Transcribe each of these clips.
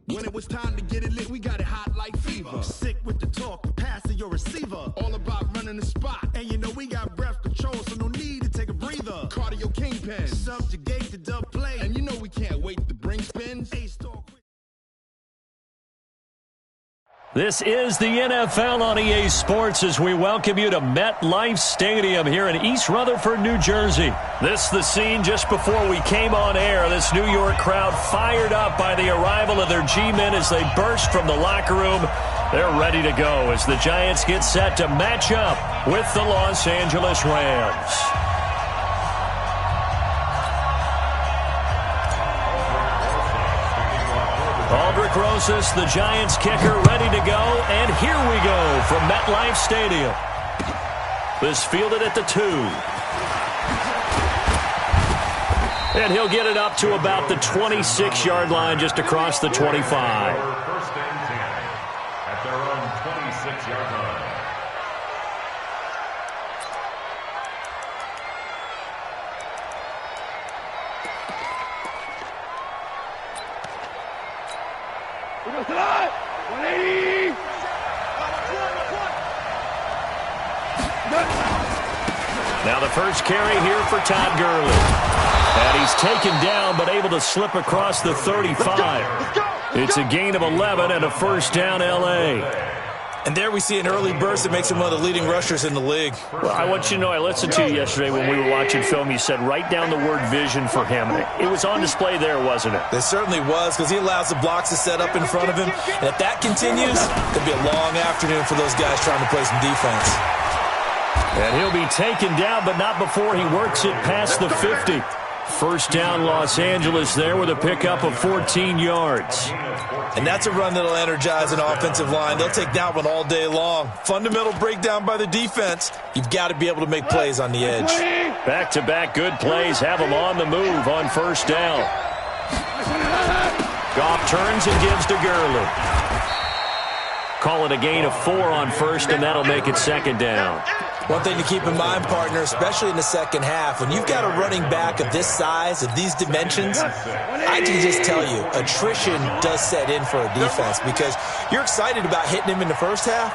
When it was time to get it lit, we got it hot like fever. Sick with the talk, passing your receiver. All about running the spot. And you know we got breath control, so no need to take a breather. Cardio kingpin. Subjugate the dub play. And you know we can't wait to bring spins. This is the NFL on EA Sports as we welcome you to MetLife Stadium here in East Rutherford, New Jersey. This is the scene just before we came on air. This New York crowd fired up by the arrival of their G-men as they burst from the locker room. They're ready to go as the Giants get set to match up with the Los Angeles Rams. Aldrich Rosas, the Giants kicker, ready to go. And here we go from MetLife Stadium. This fielded at the 2. And he'll get it up to about the 26-yard line just across the 25. First and 10 at their own 26-yard line. Now the first carry here for Todd Gurley. And he's taken down but able to slip across the 35. It's a gain of 11 and a first down L.A. And there we see an early burst that makes him one of the leading rushers in the league. Well, I want you to know, I listened to you yesterday when we were watching film. You said write down the word vision for him. It was on display there, wasn't it? It certainly was, because he allows the blocks to set up in front of him. And if that continues, it'll be a long afternoon for those guys trying to play some defense. And he'll be taken down, but not before he works it past the 50. First down Los Angeles there with a pickup of 14 yards. And that's a run that'll energize an offensive line. They'll take that one all day long. Fundamental breakdown by the defense. You've got to be able to make plays on the edge. Back-to-back good plays have them on the move on first down. Goff turns and gives to Gurley. Call it a gain of 4 on first, and that'll make it second down. One thing to keep in mind, partner, especially in the second half, when you've got a running back of this size, of these dimensions, I can just tell you, attrition does set in for a defense because you're excited about hitting him in the first half.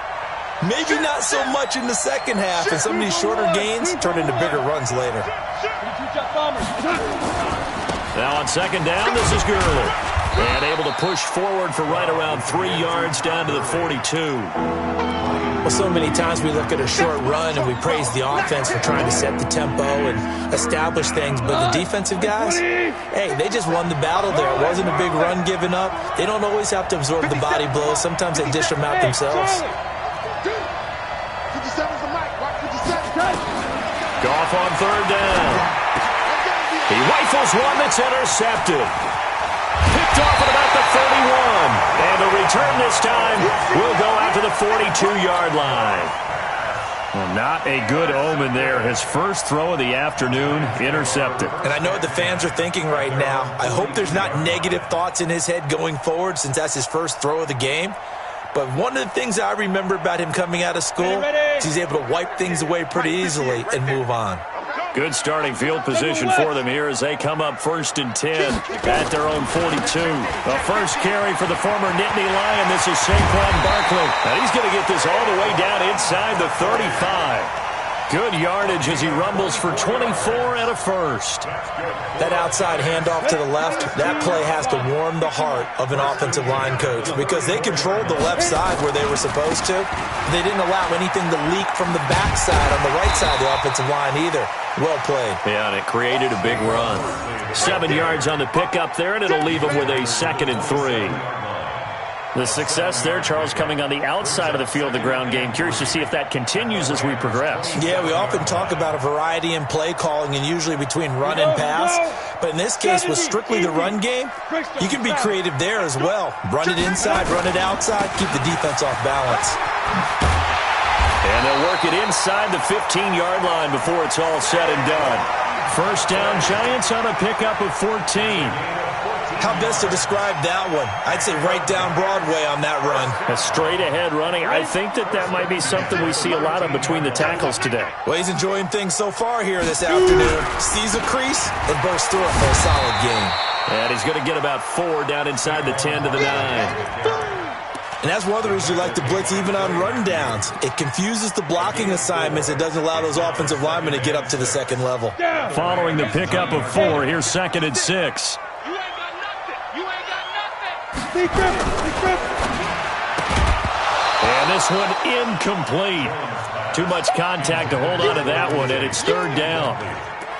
Maybe not so much in the second half, and some of these shorter gains turn into bigger runs later. Now on second down, this is Gurley. And able to push forward for right around 3 yards down to the 42. Well, so many times we look at a short run and we praise the offense for trying to set the tempo and establish things, but the defensive guys, hey, they just won the battle there. It wasn't a big run given up. They don't always have to absorb the body blows. Sometimes they dish them out themselves. Goff on third down. He rifles one that's intercepted. Picked off at about the 31. And the return this time will go out to the 42-yard line. Well, not a good omen there. His first throw of the afternoon intercepted. And I know what the fans are thinking right now. I hope there's not negative thoughts in his head going forward since that's his first throw of the game. But one of the things I remember about him coming out of school is he's able to wipe things away pretty easily and move on. Good starting field position for them here as they come up first and 10 at their own 42. The first carry for the former Nittany Lion. This is Saquon Barkley. And he's going to get this all the way down inside the 35. Good yardage as he rumbles for 24 and a first. That outside handoff to the left, that play has to warm the heart of an offensive line coach because they controlled the left side where they were supposed to. They didn't allow anything to leak from the backside on the right side of the offensive line either. Well played. Yeah, and it created a big run. 7 yards on the pickup there, and it'll leave them with a 2nd and 3. The success there, Charles, coming on the outside of the field, the ground game. Curious to see if that continues as we progress. Yeah, we often talk about a variety in play calling and usually between run and pass. But in this case, with strictly the run game, you can be creative there as well. Run it inside, run it outside, keep the defense off balance. And they'll work it inside the 15-yard line before it's all said and done. First down, Giants on a pickup of 14. How best to describe that one? I'd say right down Broadway on that run. A straight-ahead running. I think that might be something we see a lot of between the tackles today. Well, he's enjoying things so far here this afternoon. Sees a crease and bursts through it for a solid gain. And he's going to get about 4 down inside the 10 to the 9. And that's one of the reasons you like to blitz even on rundowns. It confuses the blocking assignments. It doesn't allow those offensive linemen to get up to the second level. Following the pickup of 4, here's 2nd and 6. And this one incomplete. Too much contact to hold on to that one, and it's 3rd down.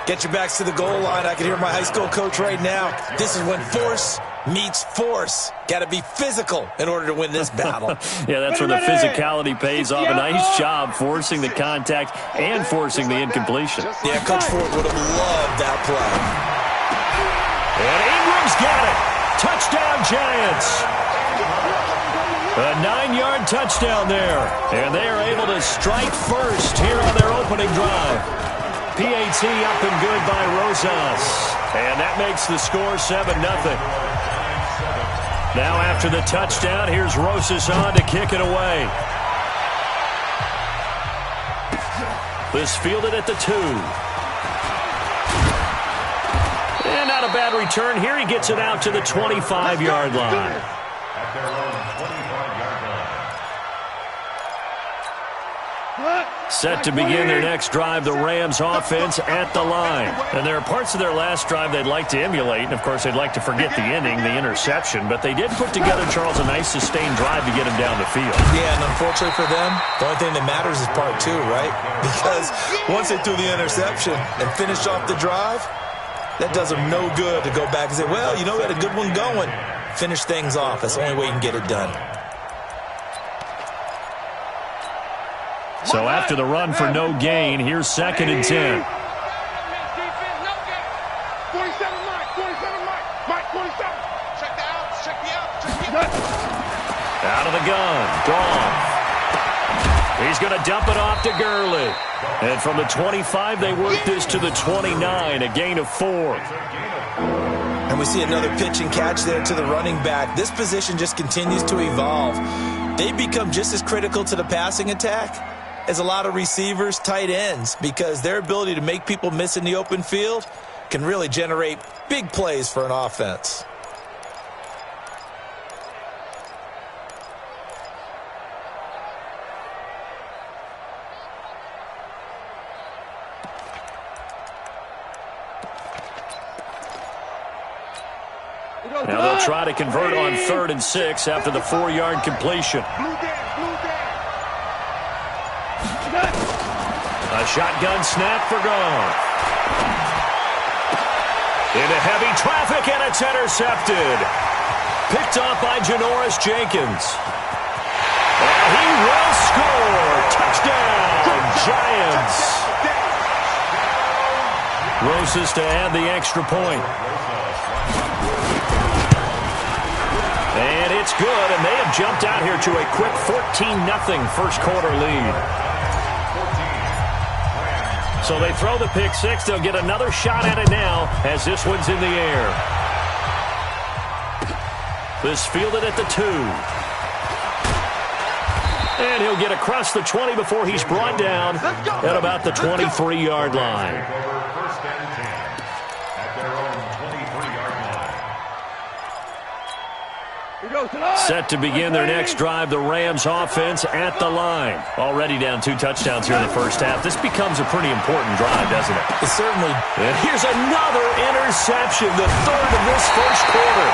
Get your backs to the goal line. I can hear my high school coach right now. This is when force meets force. Got to be physical in order to win this battle. Yeah, that's where the physicality pays off. A nice job forcing the contact and forcing the incompletion. Yeah, Coach Ford would have loved that play. And Ingram's got it. Touchdown, Giants. A 9-yard touchdown there. And they are able to strike first here on their opening drive. PAT up and good by Rosas. And that makes the score 7-0. Now after the touchdown, here's Rosas on to kick it away. This fielded at the 2. And not a bad return here. He gets it out to the 25-yard line. At their own 25-yard line. Set to begin their next drive, the Rams offense at the line. And there are parts of their last drive they'd like to emulate. And, of course, they'd like to forget the ending, the interception. But they did put together, Charles, a nice sustained drive to get him down the field. Yeah, and unfortunately for them, the only thing that matters is part 2, right? Because once they threw the interception and finished off the drive, that does them no good to go back and say, well, you know, we had a good one going. Finish things off. That's the only way you can get it done. So after the run for no gain, here's 2nd and 10. Out of the gun. Gone. He's going to dump it off to Gurley. And from the 25, they work this to the 29, a gain of 4. And we see another pitch and catch there to the running back. This position just continues to evolve. They become just as critical to the passing attack as a lot of receivers, tight ends, because their ability to make people miss in the open field can really generate big plays for an offense. Now they'll try to convert on 3rd and 6 after the 4-yard completion. A shotgun snap for Goff. Into heavy traffic, and it's intercepted. Picked off by Janoris Jenkins. And he will score. Touchdown, Giants. Rosas to add the extra point. And it's good, and they have jumped out here to a quick 14-0 first quarter lead. So they throw the pick 6. They'll get another shot at it now as this one's in the air. This fielded at the 2. And he'll get across the 20 before he's brought down at about the 23-yard line. First and 10 at their own 23-yard line. Set to begin their next drive, the Rams offense at the line. Already down 2 touchdowns here in the first half. This becomes a pretty important drive, doesn't it? It certainly. And here's another interception, the 3rd of this first quarter.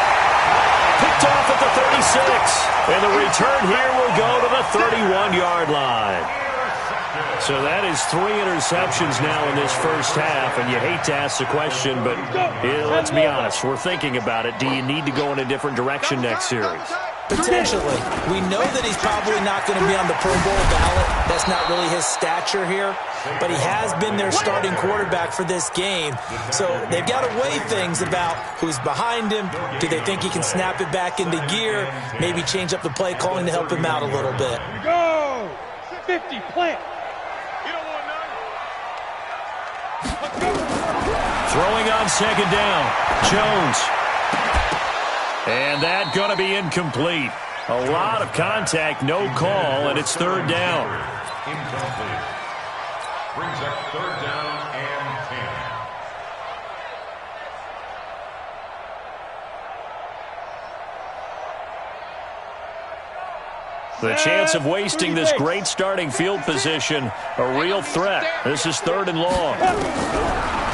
Picked off at the 36. And the return here will go to the 31-yard line. So that is 3 interceptions now in this first half, and you hate to ask the question, but let's be honest, we're thinking about it. Do you need to go in a different direction next series? Potentially. We know that he's probably not going to be on the Pro Bowl ballot. That's not really his stature here, but he has been their starting quarterback for this game. So they've got to weigh things about who's behind him. Do they think he can snap it back into gear? Maybe change up the play calling to help him out a little bit. Go! 50, plant. Throwing on 2nd down. Jones. And that going to be incomplete. A lot of contact, no call, and it's third down. Incomplete. Brings up third down and 10. The chance of wasting this great starting field position, a real threat. This is third and long.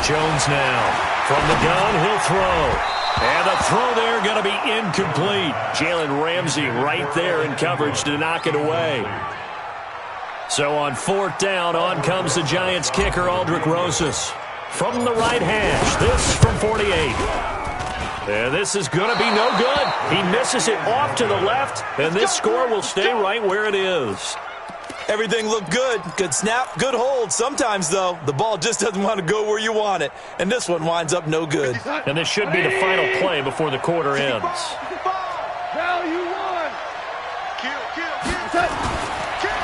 Jones now. From the gun, he'll throw. And the throw there going to be incomplete. Jalen Ramsey right there in coverage to knock it away. So on fourth down, on comes the Giants kicker, Aldrick Rosas. From the right hash, this from 48. And this is going to be no good. He misses it off to the left, and this score will stay right where it is. Everything looked good. Good snap, good hold. Sometimes, though, the ball just doesn't want to go where you want it. And this one winds up no good. And this should be the final play before the quarter ends.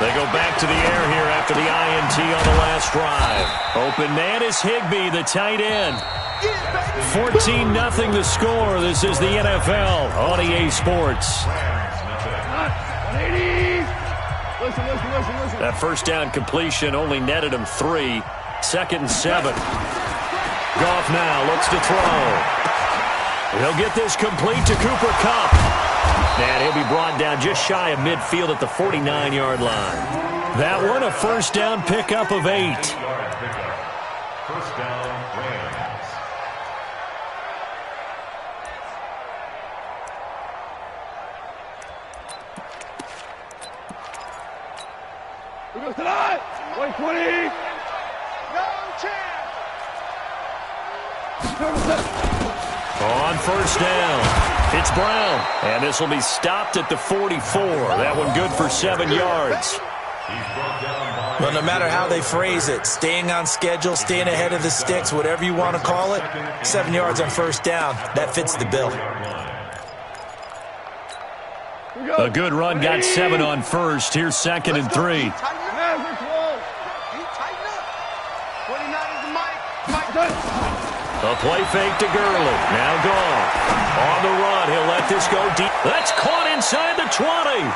They go back to the air here after the INT on the last drive. Open man is Higbee, the tight end. 14-0 the score. This is the NFL on EA Sports. That first down completion only netted him 3. 2nd and 7. Goff now looks to throw. He'll get this complete to Cooper Kupp. And he'll be brought down just shy of midfield at the 49-yard line. That one a first down pickup of 8. First down, Rams. We go tonight. 120. No chance. On first down, it's Brown. And this will be stopped at the 44. That one good for 7 yards. Well, no matter how they phrase it, staying on schedule, staying ahead of the sticks, whatever you want to call it, 7 yards on first down, that fits the bill. A good run got 7 on first. Here's 2nd and 3. A play fake to Gurley. Now Goff. On the run, he'll let this go deep. That's caught inside the 20.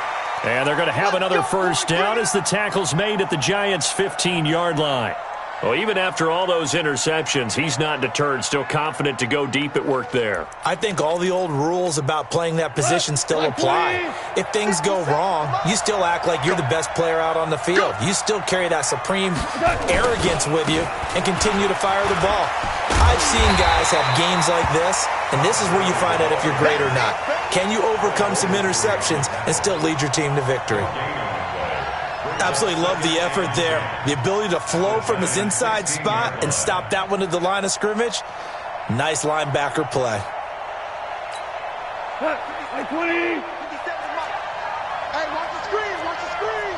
And they're going to have another first down as the tackle's made at the Giants' 15-yard line. Well, even after all those interceptions, he's not deterred, still confident to go deep at work there. I think all the old rules about playing that position still apply. If things go wrong, you still act like you're the best player out on the field. You still carry that supreme arrogance with you and continue to fire the ball. I've seen guys have games like this, and this is where you find out if you're great or not. Can you overcome some interceptions and still lead your team to victory? Absolutely love the effort there. The ability to flow from his inside spot and stop that one at the line of scrimmage. Nice linebacker play. Hey, 20. Hey, watch the screen. Watch the screen.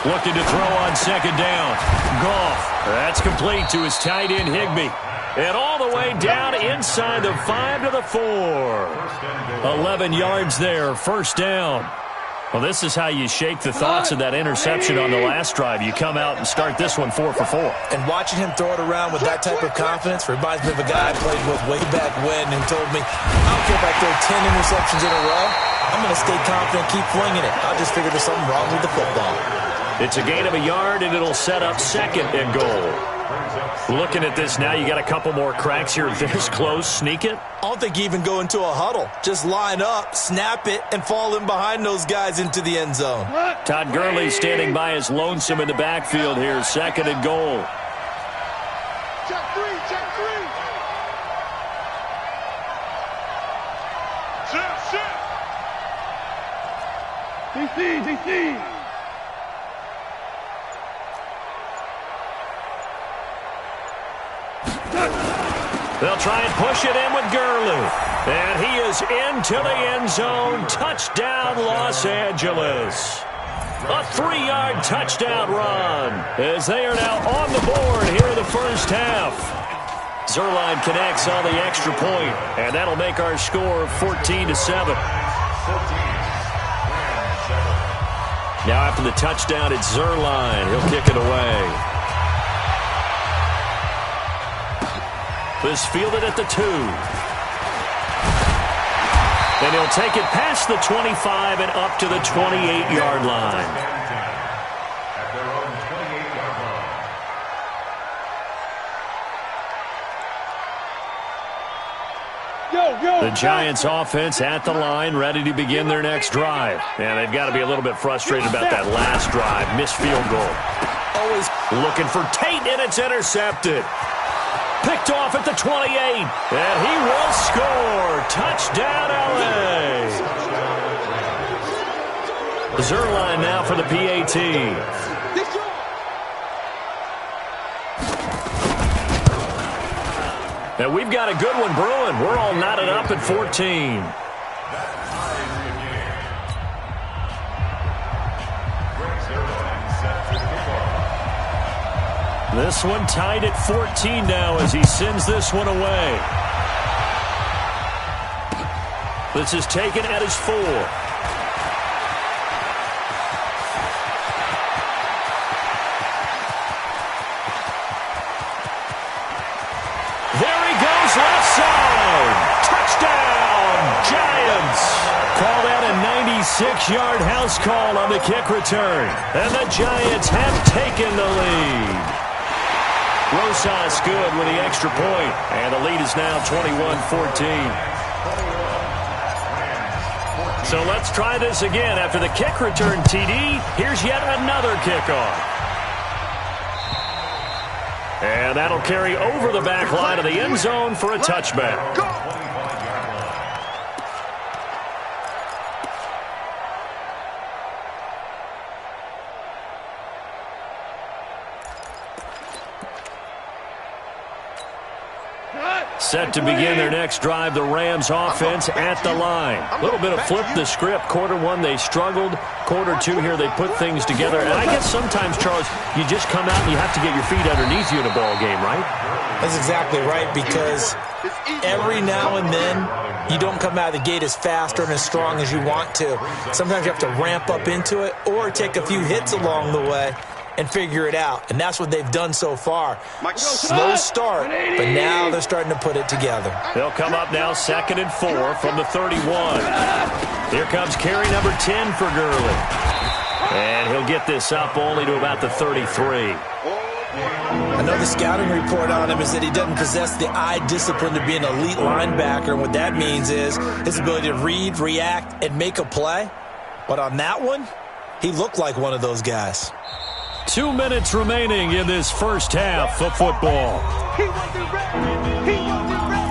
Looking to throw on second down. Goff. That's complete to his tight end, Higbee. And all the way down inside the 5 to the 4. 11 yards there, first down. Well, this is how you shake the thoughts of that interception on the last drive. You come out and start this one 4 for 4. And watching him throw it around with that type of confidence reminds me of a guy I played with way back when who told me, I don't care if I throw 10 interceptions in a row. I'm going to stay confident, keep flinging it. I just figured there's something wrong with the football. It's a gain of a yard, and it'll set up 2nd and goal. Looking at this now, you got a couple more cracks here. This close, sneak it. I don't think you even go into a huddle. Just line up, snap it, and fall in behind those guys into the end zone. Todd Gurley standing by his lonesome in the backfield here. 2nd and goal. Check 3. Check 3. DC. They'll try and push it in with Gurley. And he is into the end zone. Touchdown, Los Angeles. A 3-yard touchdown run as they are now on the board here in the first half. Zerline connects on the extra point, and that'll make our score 14-7. Now after the touchdown, it's Zerline. He'll kick it away. This fielded at the 2. And he'll take it past the 25 and up to the 28-yard line. At their own 28-yard line. The Giants offense at the line, ready to begin their next drive. And they've got to be a little bit frustrated about that last drive. Missed field goal. Always looking for Tate, and it's intercepted. Picked off at the 28, and he will score. Touchdown, L.A. Zerline now for the PAT. And we've got a good one brewing. We're all knotted up at 14. This one tied at 14 now as he sends this one away. This is taken at his 4. Left side. Touchdown, Giants. Call that a 96-yard house call on the kick return. And the Giants have taken the lead. Rosas good with the extra point. And the lead is now 21-14. So let's try this again. After the kick return TD, here's yet another kickoff. And that'll carry over the back line of the end zone for a touchback. Set to begin their next drive, the Rams offense at the line. A little bit of flip the script. Quarter one, they struggled. Quarter two here, they put things together. And I guess sometimes, Charles, you just come out and you have to get your feet underneath you in a ball game, right? That's exactly right, because every now and then you don't come out of the gate as fast or as strong as you want to. Sometimes you have to ramp up into it or take a few hits along the way and figure it out. And that's what they've done so far. Slow start, but now they're starting to put it together. They'll come up now 2nd and 4 from the 31. Here comes carry number 10 for Gurley. And he'll get this up only to about the 33. Another scouting report on him is that he doesn't possess the eye discipline to be an elite linebacker. And what that means is his ability to read, react, and make a play. But on that one, he looked like one of those guys. 2 minutes remaining in this first half of football. He wasn't ready. He wasn't ready.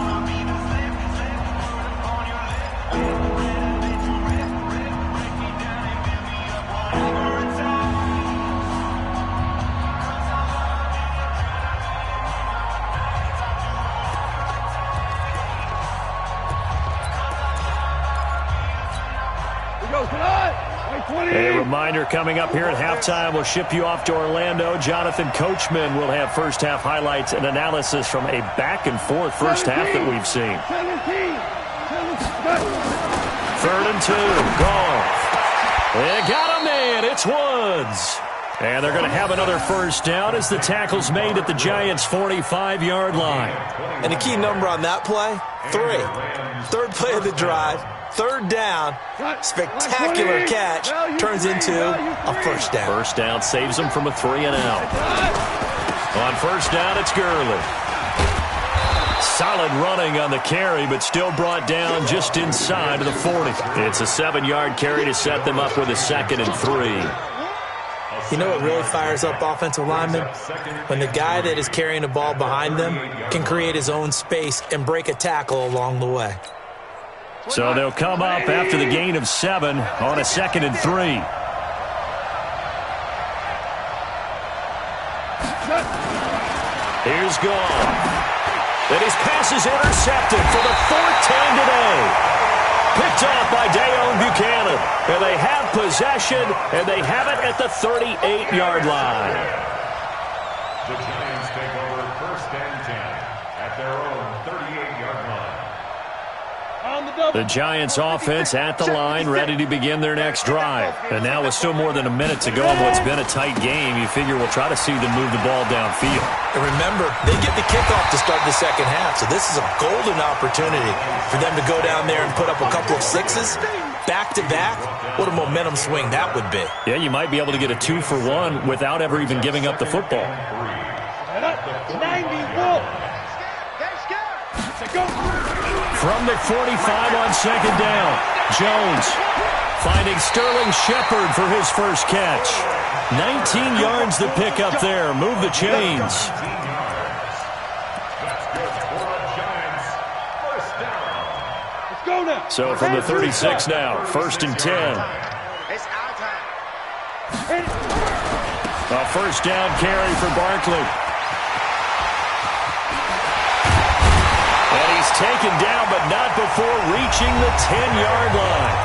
A reminder coming up here at halftime, we'll ship you off to Orlando. Jonathan Coachman will have first half highlights and analysis from a back-and-forth first half that we've seen. 3rd and 2, Goff. They got a man, it's Woods. And they're going to have another first down as the tackle's made at the Giants' 45-yard line. And the key number on that play, 3. Third play of the drive. 3rd down, spectacular catch, turns into a first down. First down saves them from a 3 and out. On first down, it's Gurley. Solid running on the carry, but still brought down just inside of the 40. It's a 7-yard carry to set them up with a 2nd and 3. You know what really fires up offensive linemen? When the guy that is carrying the ball behind them can create his own space and break a tackle along the way. So they'll come up after the gain of 7 on a 2nd and 3. Here's Goff. And his pass is intercepted for the 4th time today. Picked off by Dayon Buchanan. And they have possession, and they have it at the 38-yard line. The Giants take over 1st and 10 at their own 38-yard line. On the The Giants offense at the line, ready to begin their next drive. And now with still more than a minute to go in what's been a tight game, you figure we'll try to see them move the ball downfield. And remember, they get the kickoff to start the second half, so this is a golden opportunity for them to go down there and put up a couple of sixes back-to-back. What a momentum swing that would be. Yeah, you might be able to get a 2-for-1 without ever even giving up the football. 91. From the 45 on second down, Jones finding Sterling Shepard for his first catch. 19 yards to pick up there. Move the chains. So from the 36 now, 1st and 10. A first down carry for Barkley. And he's taken down, but not before reaching the 10-yard line.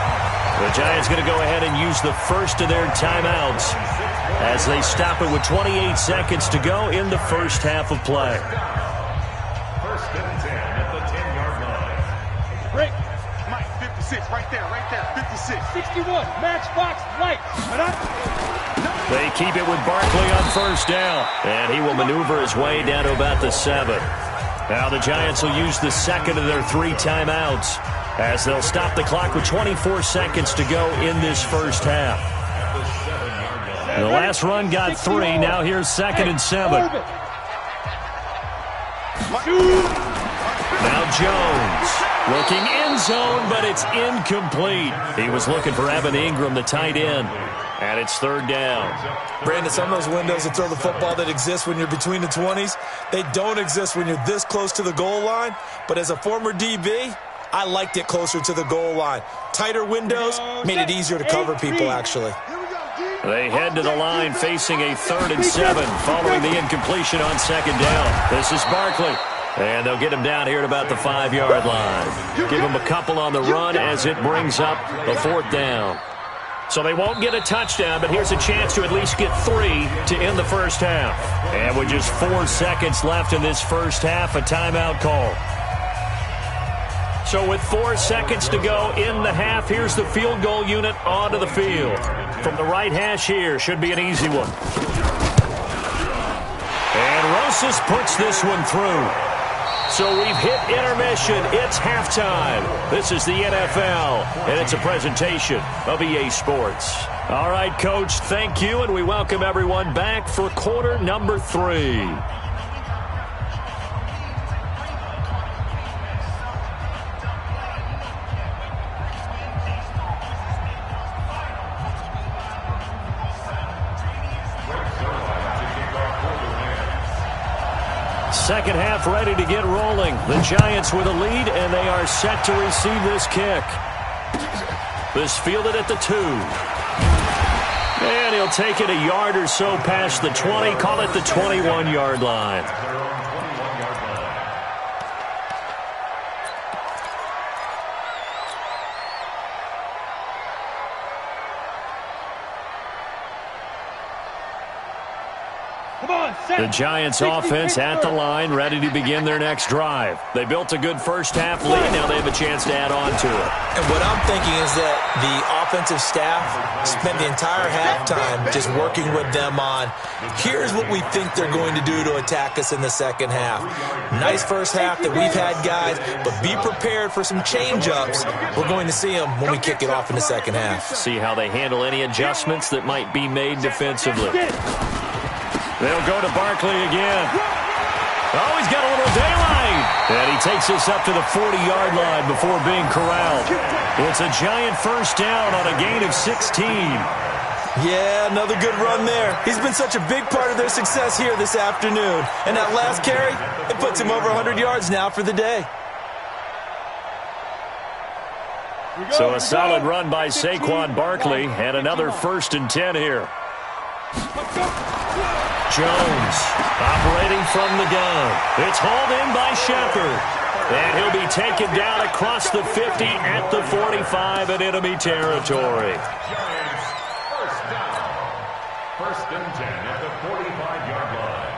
The Giants going to go ahead and use the first of their timeouts as they stop it with 28 seconds to go in the first half of play. 1st and 10 at the 10-yard line. Break. Mike, 56, right there, 56. 61, matchbox, light. They keep it with Barkley on first down, and he will maneuver his way down to about the 7. Now the Giants will use the second of their 3 timeouts as they'll stop the clock with 24 seconds to go in this first half. The last run got 3. Now here's 2nd and 7. Now Jones looking end zone, but it's incomplete. He was looking for Evan Ingram, the tight end. And it's 3rd down. Brandon, some of those windows to throw the football that exist when you're between the 20s, they don't exist when you're this close to the goal line. But as a former DB, I liked it closer to the goal line. Tighter windows made it easier to cover people, actually. They head to the line facing a 3rd and 7 following the incompletion on 2nd down. This is Barkley. And they'll get him down here at about the 5-yard line. Give him a couple on the run as it brings up a 4th down. So they won't get a touchdown, but here's a chance to at least get 3 to end the first half. And with just 4 seconds left in this first half, a timeout call. So with 4 seconds to go in the half, here's the field goal unit onto the field. From the right hash here, should be an easy one. And Rosas puts this one through. So we've hit intermission. It's halftime. This is the NFL, and it's a presentation of EA Sports. All right, Coach, thank you, and we welcome everyone back for quarter number 3. Second half ready to get rolling. The Giants with a lead, and they are set to receive this kick. This fielded at the 2. And he'll take it a yard or so past the 20, call it the 21-yard line. The Giants offense at the line, ready to begin their next drive. They built a good first half lead. Now they have a chance to add on to it. And what I'm thinking is that the offensive staff spent the entire halftime just working with them on, here's what we think they're going to do to attack us in the second half. Nice first half that we've had, guys, but be prepared for some change-ups. We're going to see them when we kick it off in the second half. See how they handle any adjustments that might be made defensively. They'll go to Barkley again. Oh, he's got a little daylight. And he takes us up to the 40-yard line before being corralled. It's a Giant first down on a gain of 16. Yeah, another good run there. He's been such a big part of their success here this afternoon. And that last carry, it puts him over 100 yards now for the day. So a solid run by Saquon Barkley and another 1st and 10 here. Jones operating from the gun. It's hauled in by Shepard. And he'll be taken down across the 50 at the 45 in enemy territory. Giants, first down. 1st and 10 at the 45-yard line.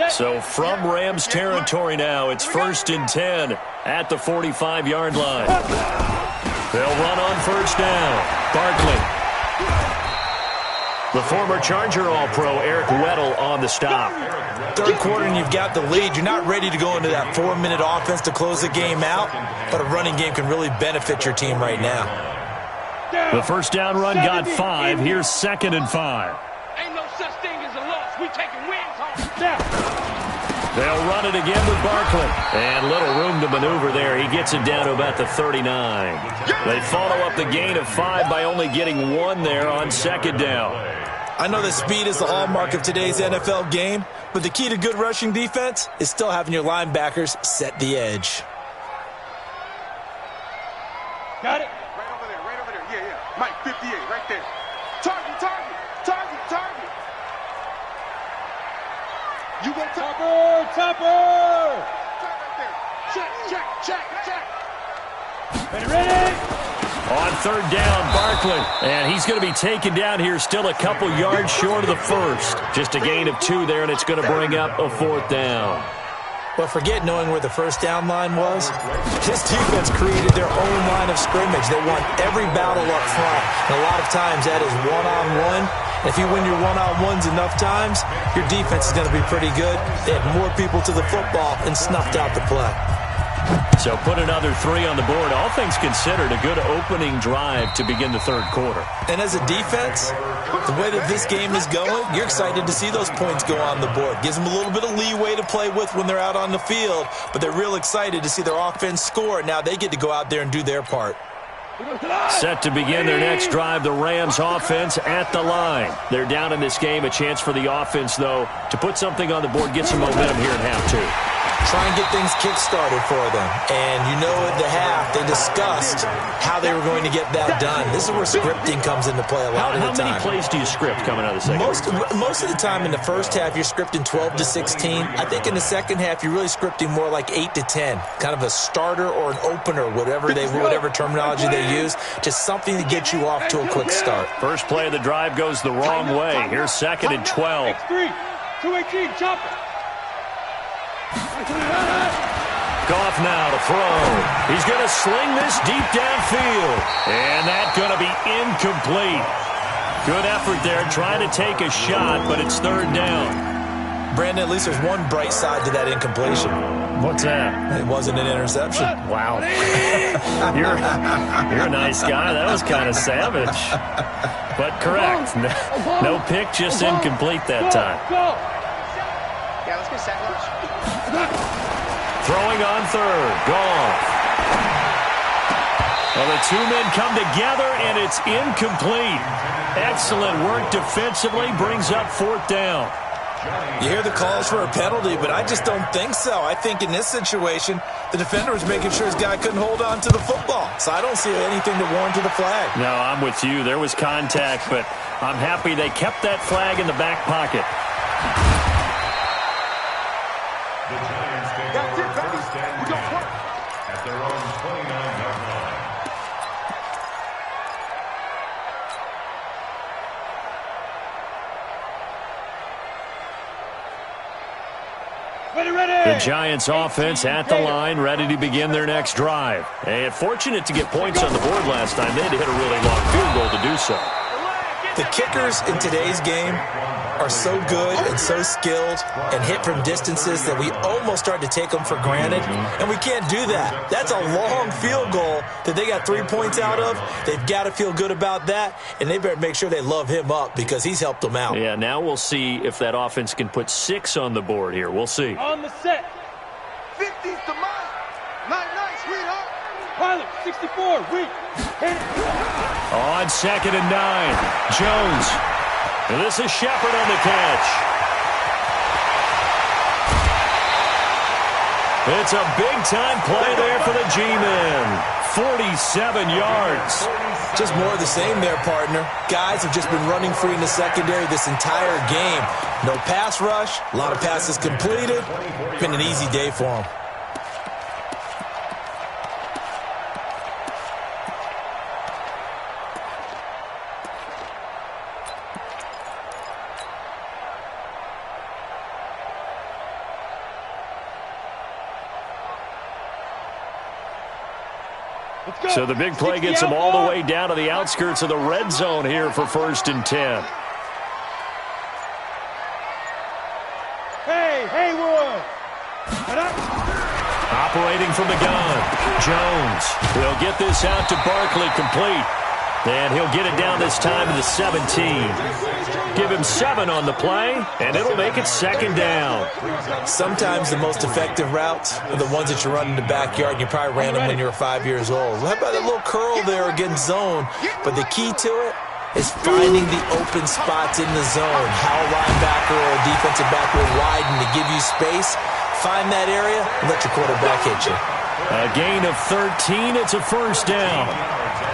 So from Rams territory now, it's 1st and 10 at the 45-yard line. They'll run on 1st down. Barkley. The former Charger All-Pro Eric Weddle on the stop. Third quarter and you've got the lead. You're not ready to go into that 4-minute offense to close the game out, but a running game can really benefit your team right now. The first down run got 5. Here's 2nd and 5. Ain't no such thing as a loss. We taking wins home. They'll run it again with Barkley. And little room to maneuver there. He gets it down to about the 39. They follow up the gain of 5 by only getting 1 there on 2nd down. I know that speed is the hallmark of today's NFL game, but the key to good rushing defense is still having your linebackers set the edge. Got it? Right over there. Yeah. Mike, 58, right there. Target. You go topper. Right there. Check. Ready? On 3rd down, Barkley. And he's going to be taken down here, still a couple yards short of the first. Just a gain of 2 there, and it's going to bring up a 4th down. Well, forget knowing where the first down line was. This defense created their own line of scrimmage. They won every battle up front. And a lot of times that is one-on-one. If you win your one-on-ones enough times, your defense is going to be pretty good. They had more people to the football and snuffed out the play. So put another 3 on the board. All things considered, a good opening drive to begin the 3rd quarter. And as a defense, the way that this game is going, you're excited to see those points go on the board. Gives them a little bit of leeway to play with when they're out on the field, but they're real excited to see their offense score. Now they get to go out there and do their part. Set to begin their next drive, the Rams offense at the line. They're down in this game. A chance for the offense, though, to put something on the board, get some momentum here in half 2. Try and get things kick-started for them. And you know at the half, they discussed how they were going to get that done. This is where scripting comes into play a lot of the time. How many plays do you script coming out of the second? Most of the time in the first half, you're scripting 12 to 16. I think in the second half, you're really scripting more like 8 to 10. Kind of a starter or an opener, whatever terminology they use. Just something to get you off to a quick start. First play of the drive goes the wrong way. Here's 2nd and 12. X3, 218, chop it. Goff now to throw. He's going to sling this deep downfield. And that's going to be incomplete. Good effort there trying to take a shot, but it's 3rd down. Brandon, at least there's one bright side to that incompletion. What's that? It wasn't an interception. Wow. You're a nice guy. That was kind of savage. But correct. No pick, just incomplete that time. Yeah, let's get second. Throwing on 3rd. Goff. Well, the 2 men come together, and it's incomplete. Excellent work defensively. Brings up 4th down. You hear the calls for a penalty, but I just don't think so. I think in this situation, the defender was making sure his guy couldn't hold on to the football. So I don't see anything to warrant to the flag. No, I'm with you. There was contact, but I'm happy they kept that flag in the back pocket. The Giants take over 1st and 10 at their own 29-yard line. The Giants offense at the line, ready to begin their next drive. And fortunate to get points on the board last time. They had to hit a really long field goal to do so. The kickers in today's game are so good and so skilled and hit from distances that we almost start to take them for granted, and we can't do that. That's a long field goal that they got 3 points out of. They've got to feel good about that, and they better make sure they love him up because he's helped them out. Yeah, now we'll see if that offense can put 6 on the board here. We'll see. On the set. 50's to mine. Night, sweetheart. Pilot, 64, weak. On 2nd and 9, Jones. And this is Shepard on the catch. It's a big-time play there for the G-men. 47 yards. Just more of the same there, partner. Guys have just been running free in the secondary this entire game. No pass rush, a lot of passes completed. Been an easy day for them. So the big play gets them all the way down to the outskirts of the red zone here for 1st and 10. Hey, Haywood! Operating from the gun, Jones. He'll get this out to Barkley, complete. And he'll get it down this time to the 17. Give him 7 on the play, and it'll make it 2nd down. Sometimes the most effective routes are the ones that you run in the backyard, and you probably ran them when you were 5 years old. How about that little curl there against zone? But the key to it is finding the open spots in the zone. How a linebacker or a defensive back will widen to give you space. Find that area and let your quarterback hit you. A gain of 13. It's a 1st down.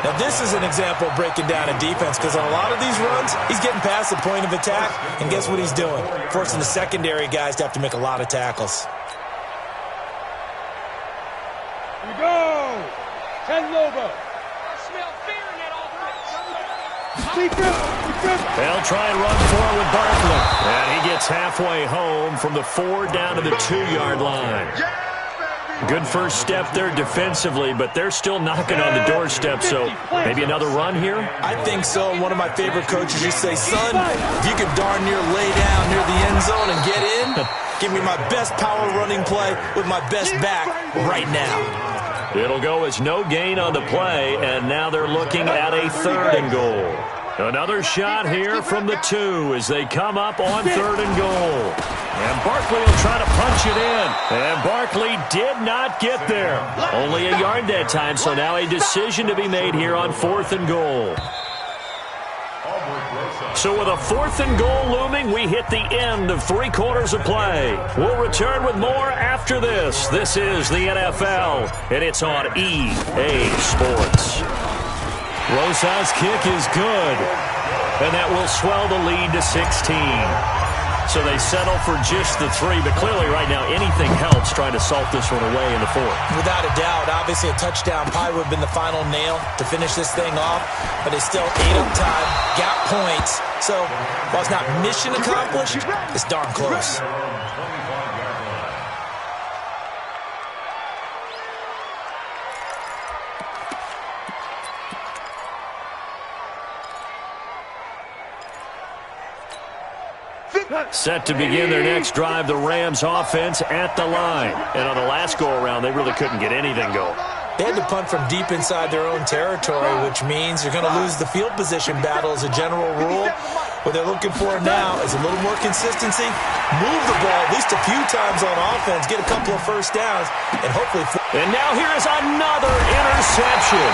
Now, this is an example of breaking down a defense, because on a lot of these runs, he's getting past the point of attack, and guess what he's doing? Forcing the secondary guys to have to make a lot of tackles. Here we go! 10 Lobo. They'll try and run forward with Barkley. And he gets halfway home from the 4 down to the 2-yard line. Good first step there defensively, but they're still knocking on the doorstep, so maybe another run here? I think so. One of my favorite coaches used to say, son, if you could darn near lay down near the end zone and get in, give me my best power running play with my best back right now. It'll go as no gain on the play, and now they're looking at a 3rd and goal. Another shot here from the 2 as they come up on 3rd and goal. And Barkley will try to punch it in. And Barkley did not get there. Only a yard that time, so now a decision to be made here on 4th and goal. So with a 4th and goal looming, we hit the end of 3 quarters of play. We'll return with more after this. This is the NFL, and it's on EA Sports. Rosa's kick is good, and that will swell the lead to 16. So they settle for just the 3, but clearly right now anything helps trying to salt this one away in the 4th. Without a doubt, obviously a touchdown probably would have been the final nail to finish this thing off, but they still ate up time, got points. So while it's not mission accomplished, it's darn close. Set to begin their next drive, the Rams offense at the line. And on the last go-around, they really couldn't get anything going. They had to punt from deep inside their own territory, which means you're going to lose the field position battle as a general rule. What they're looking for now is a little more consistency, move the ball at least a few times on offense, get a couple of first downs, and hopefully... And now here is another interception.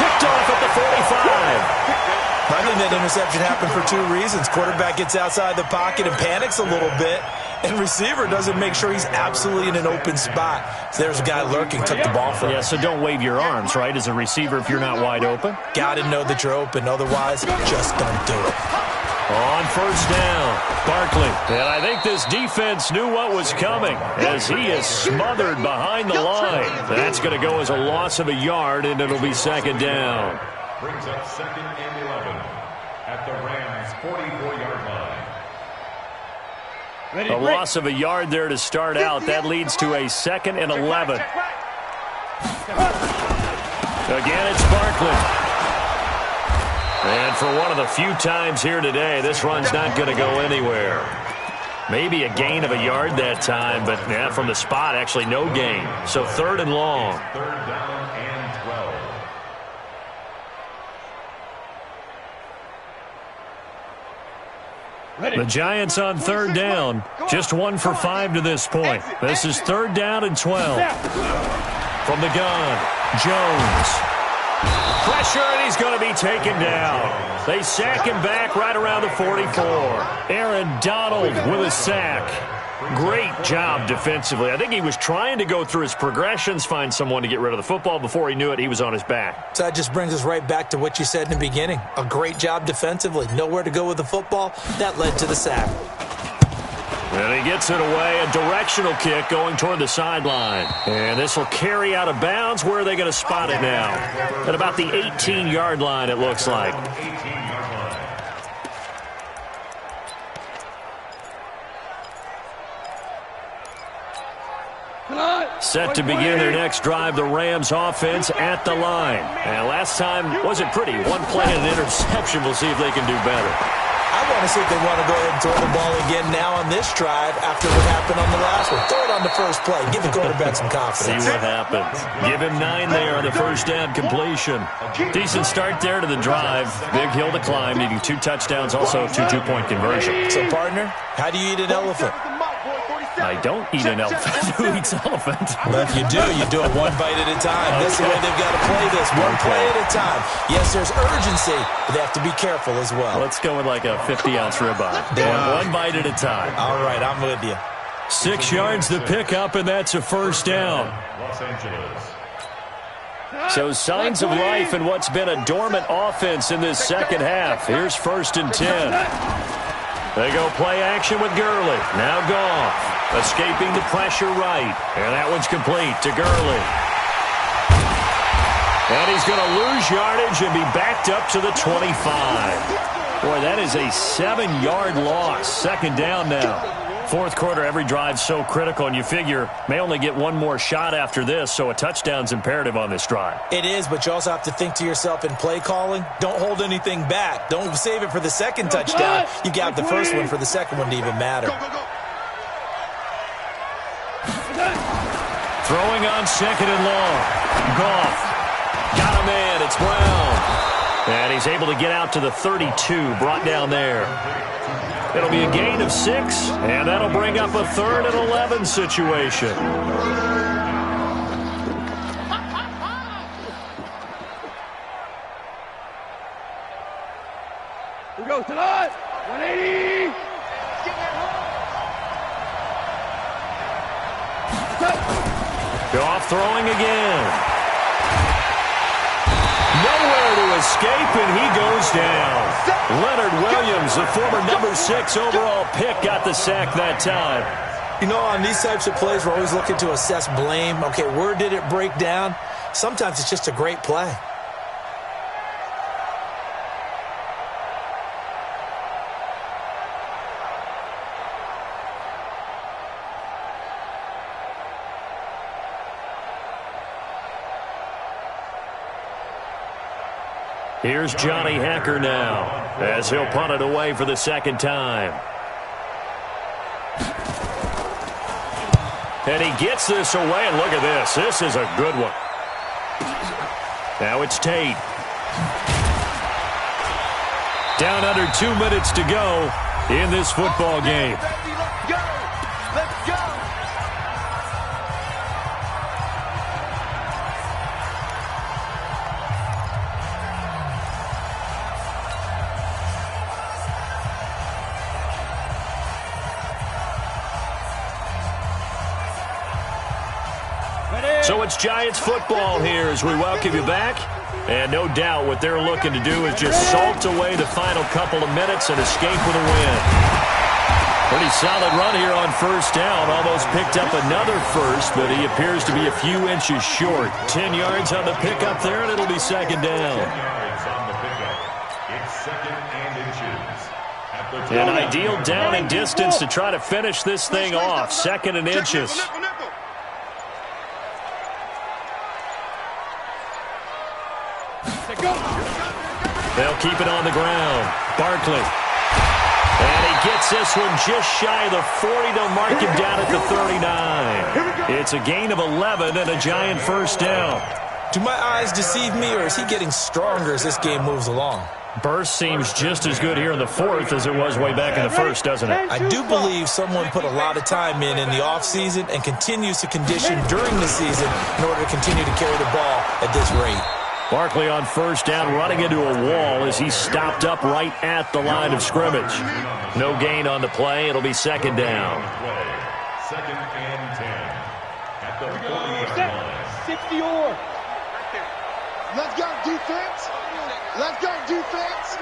Picked off at the 45. I think that interception happened for 2 reasons. Quarterback gets outside the pocket and panics a little bit, and receiver doesn't make sure he's absolutely in an open spot. So there's a guy lurking, took the ball from him. Yeah, so don't wave your arms, right, as a receiver if you're not wide open? Got to know that you're open. Otherwise, just don't do it. On 1st down, Barkley. And I think this defense knew what was coming as he is smothered behind the line. That's going to go as a loss of a yard, and it'll be 2nd down. Brings up 2nd and 11 at the Rams' 44-yard line. A loss of a yard there to start out. That leads to a 2nd and 11. Again, it's Barkley. And for one of the few times here today, this run's not going to go anywhere. Maybe a gain of a yard that time, but yeah, from the spot, actually no gain. So 3rd and long. 3rd down and 12. The Giants on 3rd down. Just 1 for 5 to this point. This is 3rd down and 12. From the gun, Jones. Pressure, and he's going to be taken down. They sack him back right around the 44. Aaron Donald with a sack. Great job defensively. I think he was trying to go through his progressions, find someone to get rid of the football. Before he knew it, he was on his back. So that just brings us right back to what you said in the beginning. A great job defensively. Nowhere to go with the football. That led to the sack. And he gets it away. A directional kick going toward the sideline. And this will carry out of bounds. Where are they going to spot it now? At about the 18-yard line, it looks like. Set to begin their next drive, the Rams offense at the line. And last time wasn't pretty. One play and an interception. We'll see if they can do better. I want to see if they want to go ahead and throw the ball again now on this drive after what happened on the last one. Throw it on the first play. Give the quarterback some confidence. See what happens. Give him 9 there on the first down completion. Decent start there to the drive. Big hill to climb, needing 2 touchdowns, also 2 two-point conversion. So, partner, how do you eat an elephant? I don't eat an elephant. Who eats elephant? Well, if you do it one bite at a time. Okay. That's the way they've got to play this. One play at a time. Yes, there's urgency, but they have to be careful as well. Let's go with like a 50-ounce ribeye. One bite at a time. All right, I'm with you. 6 yards the pickup, and that's a first down. Los Angeles. So signs of life in what's been a dormant offense in this second half. Here's 1st and 10. They go play action with Gurley. Now Goff. Escaping the pressure right. And that one's complete to Gurley. And he's going to lose yardage and be backed up to the 25. Boy, that is a 7-yard loss. Second down now. Fourth quarter, every drive's so critical, and you figure may only get one more shot after this, so a touchdown's imperative on this drive. It is, but you also have to think to yourself in play calling, don't hold anything back. Don't save it for the second touchdown. You got the first one for the second one to even matter. Throwing on 2nd and long. Goff. Got a man. It's Brown. And he's able to get out to the 32. Brought down there. It'll be a gain of 6. And that'll bring up a 3rd and 11 situation. We go tonight. 180. Goff throwing again. Nowhere to escape, and he goes down. Leonard Williams, the former number 6 overall pick, got the sack that time. You know, on these types of plays, we're always looking to assess blame. Okay, where did it break down? Sometimes it's just a great play. Here's Johnny Hacker now, as he'll punt it away for the second time. And he gets this away, and look at this. This is a good one. Now it's Tate. Down under 2 minutes to go in this football game. Let's go. So it's Giants football here as we welcome you back. And no doubt what they're looking to do is just salt away the final couple of minutes and escape with a win. Pretty solid run here on first down. Almost picked up another first, but he appears to be a few inches short. 10 yards on the pickup there, and it'll be second down. 10 yards on the pickup. It's 2nd and inches. An ideal down and distance to try to finish this thing off. 2nd and inches. They'll keep it on the ground. Barkley. And he gets this one just shy of the 40. They'll mark him down at the 39. It's a gain of 11 and a Giant first down. Do my eyes deceive me, or is he getting stronger as this game moves along? Burst seems just as good here in the fourth as it was way back in the first, doesn't it? I do believe someone put a lot of time in the offseason and continues to condition during the season in order to continue to carry the ball at this rate. Barkley on first down, running into a wall as he stopped up right at the line of scrimmage. No gain on the play. It'll be second down. 2nd and 10. At the 40-yard line. 60 or. Let's go, defense. Let's go, defense.